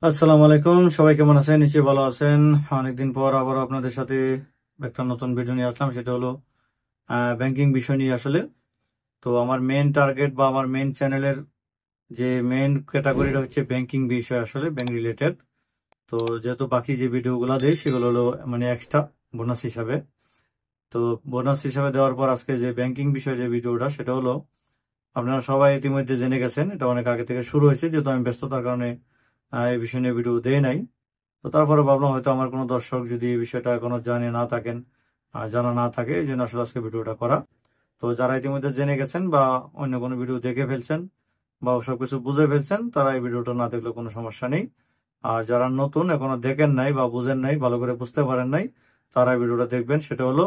আসসালামু আলাইকুম, সবাই কেমন আছেন? নিশ্চয়ই ভালো আছেন। অনেকদিন পর আবার আপনাদের সাথে একটা নতুন ভিডিও নিয়ে আসলাম। সেটা হলো ব্যাংকিং বিষয় নিয়ে আসলে। তো আমার মেন টার্গেট বা আমার মেন চ্যানেলের যে মেন ক্যাটাগরিটা হচ্ছে ব্যাংকিং বিষয়, আসলে ব্যাংক রিলেটেড। তো যেহেতু বাকি যে ভিডিওগুলো দেয় সেগুলো হলো মানে এক্সট্রা বোনাস হিসাবে। তো বোনাস হিসাবে দেওয়ার পর আজকে যে ব্যাংকিং বিষয় যে ভিডিওটা, সেটা হলো আপনারা সবাই ইতিমধ্যে জেনে গেছেন, এটা অনেক আগে থেকে শুরু হয়েছে, যেহেতু আমি ব্যস্ততার কারণে এই বিষয় নিয়ে ভিডিও দেই নাই। তো তারপরে ভাবলাম হয়তো আমার কোনো দর্শক যদি এই বিষয়টা এখনো জানে না থাকেন, জানা না থাকে, এই জন্য আসলে আজকে ভিডিওটা করা। তো যারা ইতিমধ্যে জেনে গেছেন বা অন্য কোনো ভিডিও দেখে ফেলছেন বা সবকিছু বুঝে ফেলছেন, তারা এই ভিডিওটা না দেখলে কোনো সমস্যা নেই। আর যারা নতুন এখনো দেখেন নাই বা বুঝেন নাই, ভালো করে বুঝতে পারেন নাই, তারা এই ভিডিওটা দেখবেন। সেটা হলো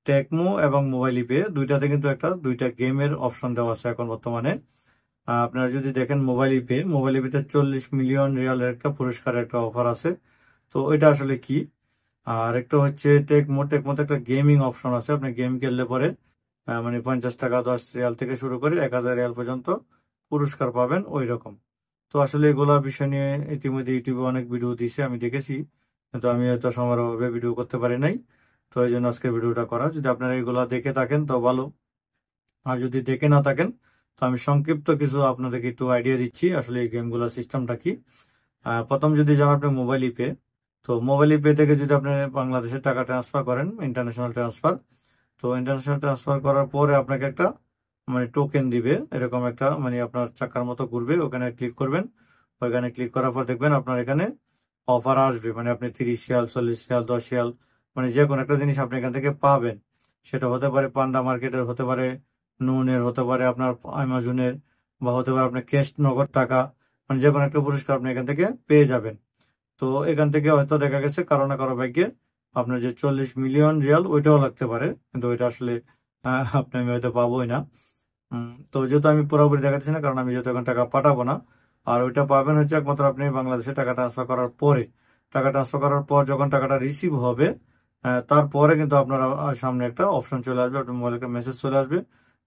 টেকমো এবং মোবাইল পে দুইটাতে কিন্তু দুইটা গেমের অপশন দেওয়া আছে এখন বর্তমানে। আপনারা যদি দেখেন মোবাইল পেতে 40 মিলিয়ন রিয়ালের একটা পুরস্কারের একটা অফার আছে। তো এটা আসলে কি? আর একটা হচ্ছে টেকমোতে একটা গেমিং অপশন আছে। আপনি গেম খেললে পরে মানে 50 টাকা 10 রিয়াল থেকে শুরু করে 1000 রিয়াল পর্যন্ত পুরস্কার পাবেন ওই রকম। তো আসলে এগুলা বিষয় নিয়ে ইতিমধ্যে ইউটিউবে অনেক ভিডিও দিছে, আমি দেখেছি, কিন্তু আমি হয়তো সময়ের অভাবে ভিডিও করতে পারি নাই। তো এই জন্য আজকে ভিডিওটা করা। যদি আপনারা এগুলা দেখে থাকেন তো ভালো, আর যদি দেখে না থাকেন তো আমি সংক্ষিপ্ত কিছু আপনাদেরকে একটু আইডিয়া দিচ্ছি আসলে এই গেমগুলোর সিস্টেমটা কি। প্রথম যদি যান আপনি মোবাইল পে, তো মোবাইল পে থেকে যদি আপনি বাংলাদেশে টাকা ট্রান্সফার করেন, ইন্টারন্যাশনাল ট্রান্সফার, তো ইন্টারন্যাশনাল ট্রান্সফার করার পরে আপনাকে একটা মানে টোকেন দিবে, এরকম একটা মানে আপনার চাকার মতো ঘুরবে, ওখানে ক্লিক করবেন। ওইখানে ক্লিক করার পর দেখবেন আপনার এখানে অফার আসবে, মানে আপনি 30 রিয়াল 40 রিয়াল 10 রিয়াল মানে যে কোনো একটা জিনিস আপনি এখান থেকে পাবেন। সেটা হতে পারে পান্ডা মার্কেটের, হতে পারে নুনের, হতে পারে আপনার অ্যামাজনের, বা হতে পারে আপনার ক্যাশ নগদ টাকা, মানে যে কোনো একটা পুরস্কার আপনি এখান থেকে পেয়ে যাবেন। তো এখান থেকে হয়তো দেখা গেছে কারো না কারো ভাগ্যে আপনার যে 40 মিলিয়ন রিয়াল ওইটাও লাগতে পারে, কিন্তু ওইটা আসলে আপনি আমি হয়তো পাবোই না। তো যেহেতু আমি পুরোপুরি দেখাচ্ছি না, কারণ আমি যেহেতু এখন টাকা পাঠাবো না। আর ওইটা পাবেন হচ্ছে একমাত্র আপনি বাংলাদেশে টাকা ট্রান্সফার করার পরে। টাকা ট্রান্সফার করার পর যখন টাকাটা রিসিভ হবে, তারপরে কিন্তু আপনার সামনে একটা অপশন চলে আসবে, আপনার মোবাইলে একটা মেসেজ চলে আসবে।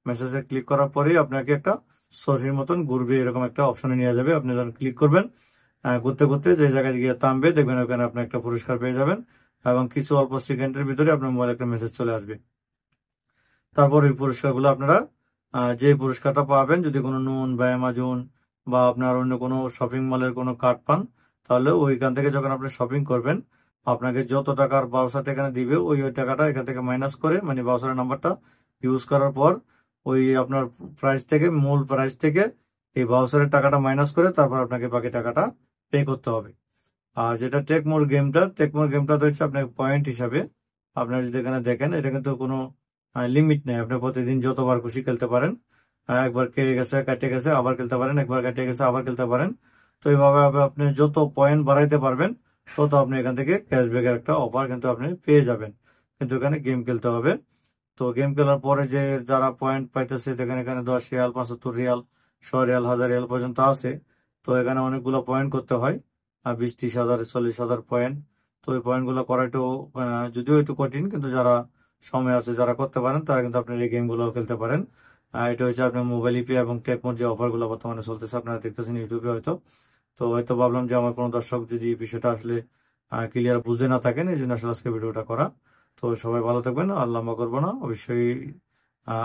মেসেজে ক্লিক করার পরেই আপনাকে একটা সরির মতন ঘুরবে, এরকম একটা অপশনে নিয়ে যাবে। আপনি যখন ক্লিক করবেন, ঘুরতে ঘুরতে যে জায়গায় গিয়ে থামবে, দেখবেন ওখানে আপনি একটা পুরস্কার পেয়ে যাবেন, এবং কিছু অল্প সেকেন্ডের ভিতরে আপনার মোবাইলে একটা মেসেজ চলে আসবে। তারপর ওই পুরস্কারগুলো আপনারা যে পুরস্কারটা পাবেন, যদি কোনো নুন বা অ্যামাজন বা আপনার অন্য কোনো শপিং মলের কোনো কার্ড পান, তাহলে ওইখান থেকে যখন আপনি শপিং করবেন, আপনাকে যত টাকার বাউচারটা এখানে দিবে, ওই টাকাটা এখান থেকে মাইনাস করে, মানে বাউচারের নাম্বারটা ইউজ করার পর ওই আপনার প্রাইস থেকে, মূল প্রাইস থেকে এই বাউচারের টাকাটা মাইনাস করে তারপর আপনাকে বাকি টাকাটা পে করতে হবে। আর যেটা টেকমোর গেমটা তো হচ্ছে আপনার পয়েন্ট হিসাবে। আপনারা যদি এখানে দেখেন, এটা কিন্তু কোনো লিমিট নেই, আপনি প্রতিদিন যতবার খুশি খেলতে পারেন। একবার কেটে গেছে কাটে গেছে আবার খেলতে পারেন, একবার কেটে গেছে আবার খেলতে পারেন। তো এইভাবে আপনি যত পয়েন্ট বাড়াইতে পারবেন, তত আপনি এখান থেকে ক্যাশব্যাকের একটা অফার কিন্তু আপনি পেয়ে যাবেন। কিন্তু এখানে গেম খেলতে হবে। তো গেম খেলার পরে যে যারা পয়েন্ট পাইতেছে, দেখেন এখানে 10 রিয়াল 75 রিয়াল 100 রিয়াল 1000 রিয়াল পর্যন্ত আছে। তো এখানে অনেকগুলো পয়েন্ট করতে হয়, 20-30 হাজার 40 হাজার পয়েন্ট। তো ওই পয়েন্টগুলো করা একটু যদিও একটু কঠিন, কিন্তু যারা সময় আছে, যারা করতে পারেন, তারা কিন্তু আপনার এই গেমগুলো খেলতে পারেন। এটা হচ্ছে আপনার মোবাইল ইপি এবং টেকমোর যে অফারগুলো বর্তমানে চলতেছে, আপনারা দেখতেছেন ইউটিউবে হয়তো। তো হয়তো ভাবলাম যে আমার কোনো দর্শক যদি এই বিষয়টা আসলে ক্লিয়ার বুঝে না থাকেন, এই জন্য আসলে আজকে ভিডিওটা করা। তো সবাই ভালো থাকবেন, আর লম্বা করবো না, অবশ্যই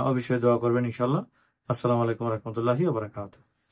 অবশ্যই দোয়া করবেন ইনশাল্লাহ। আসসালামু আলাইকুম রহমতুল্লাহি ওয়া বারাকাতুহু।